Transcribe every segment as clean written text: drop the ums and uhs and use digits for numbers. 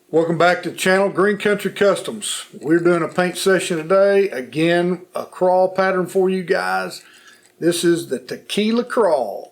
Welcome back to the channel, Green Country Customs. We're doing a paint session today. Again, a crawl pattern for you guys. This is the TEQUILA CRAW.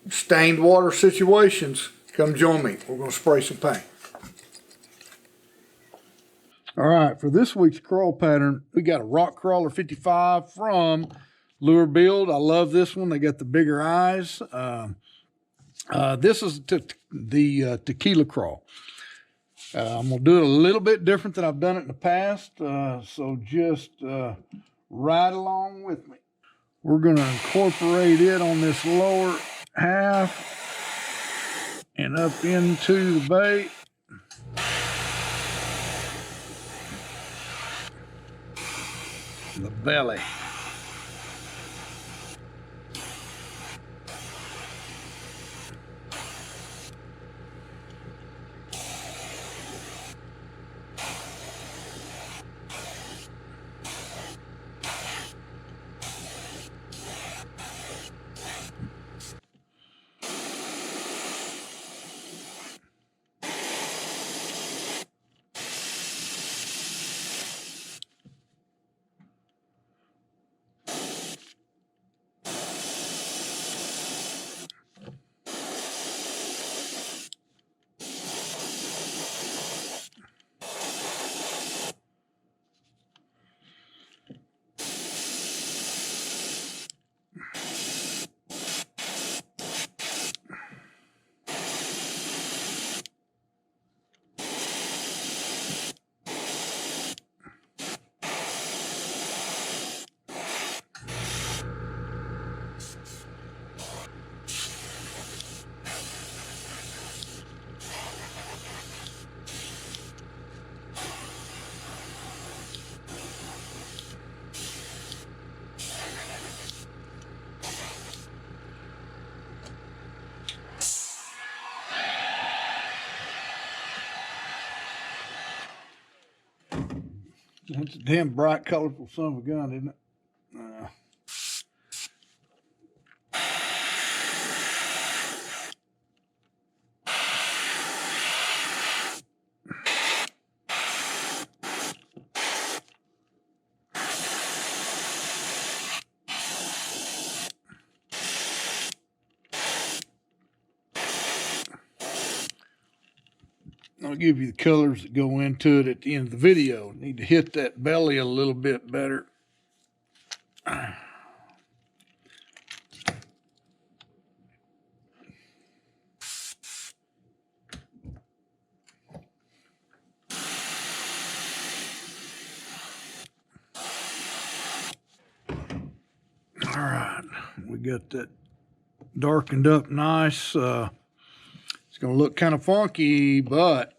Stained water situations. Come join me. We're going to spray some paint. All right, for this week's crawl pattern, we got a ROCKCRAWLER 55 from lURE Build. I love this one. They got the bigger eyes. This is the TEQUILA CRAW. I'm going to do it a little bit different than I've done it in the past, so just ride along with me. We're going to incorporate it on this lower half and up into the bait. The belly. That's a damn bright, colorful son of a gun, isn't it? I'll give you the colors that go into it at the end of the video. Need to hit that belly a little bit better. All right, we got that darkened up nice. It's gonna look kind of funky, but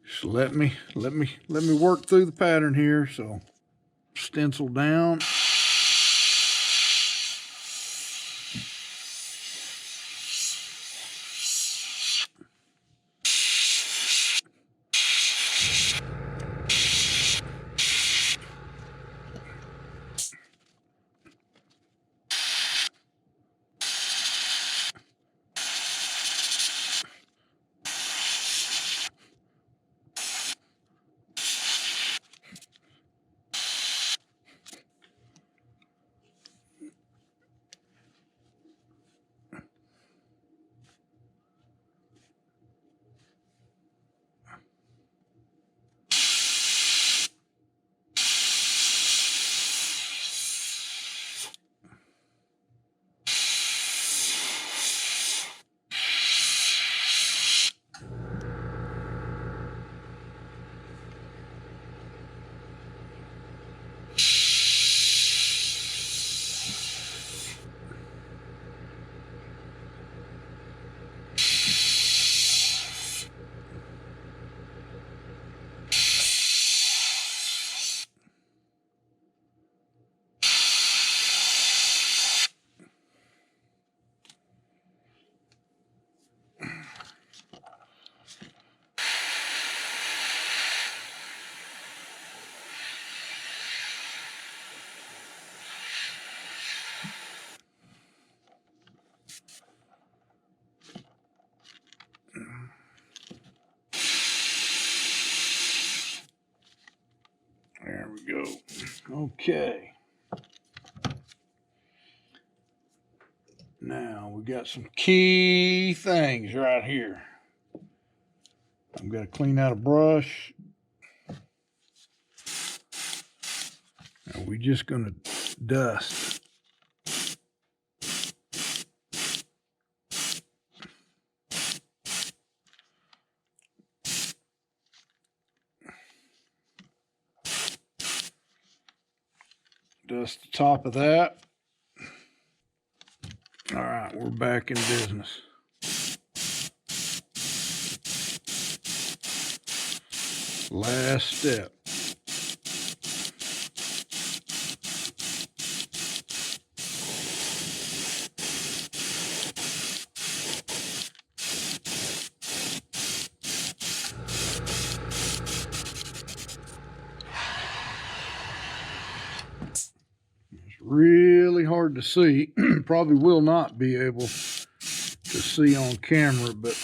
just let me work through the pattern here. So stencil down. There we go. Okay. Now we got some key things right here. I'm going to clean out a brush. Now we're just going to dust. Dust the top of that. All right, we're back in business. Last step. Really hard to see. Probably will not be able to see on camera, but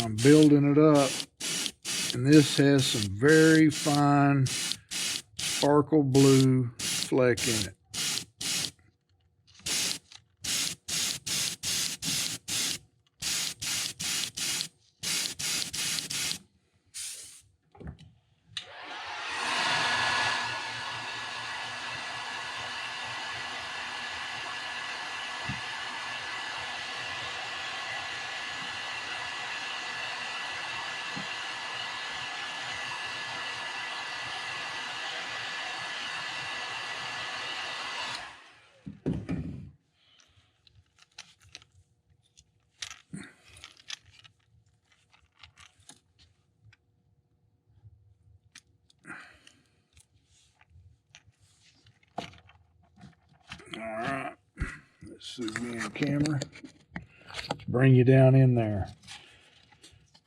I'm building it up, and this has some very fine sparkle blue fleck in it. All right, let's see Vian camera. Let's bring you down in there.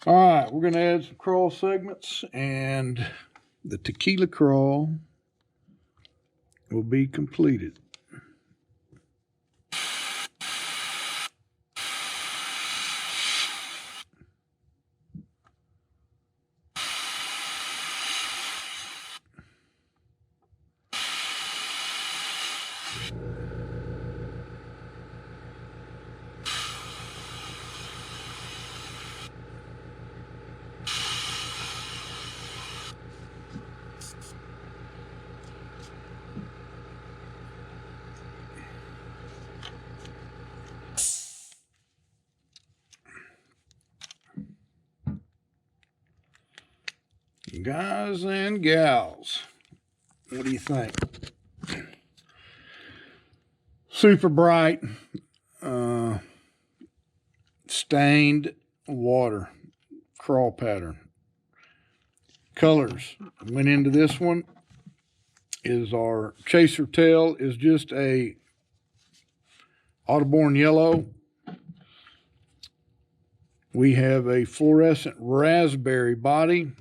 All right, we're going to add some crawl segments, and the tequila crawl will be completed. Guys and gals, what do you think? Super bright, stained water crawl pattern. Colors went into this one is our chaser tail is just a Audubon yellow. We have a fluorescent raspberry body,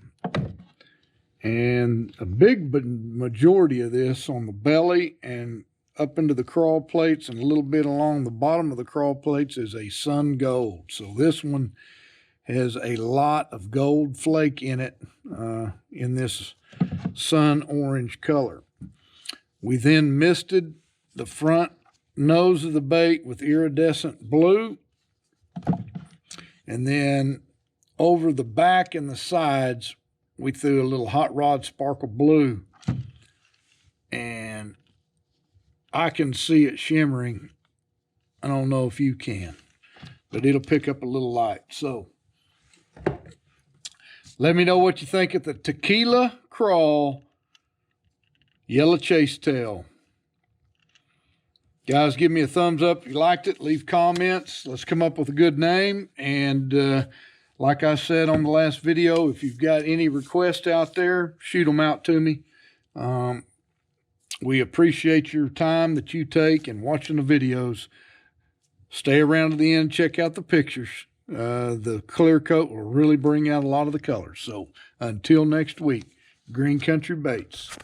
and a big majority of this on the belly and up into the crawl plates and a little bit along the bottom of the crawl plates is a sun gold. So this one has a lot of gold flake in it, in this sun orange color. We then misted the front nose of the bait with iridescent blue, and then over the back and the sides we threw a little hot rod sparkle blue, and I can see it shimmering. I don't know if you can, but it'll pick up a little light. So let me know what you think of the Tequila Crawl Yellow Chase Tail. Guys, give me a thumbs up if you liked it. Leave comments. Let's come up with a good name. And like I said on the last video, if you've got any requests out there, shoot them out to me. We appreciate your time that you take and watching the videos. Stay around to the end, check out the pictures. The clear coat will really bring out a lot of the colors. So until next week, Green Country Baits,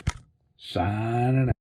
signing out.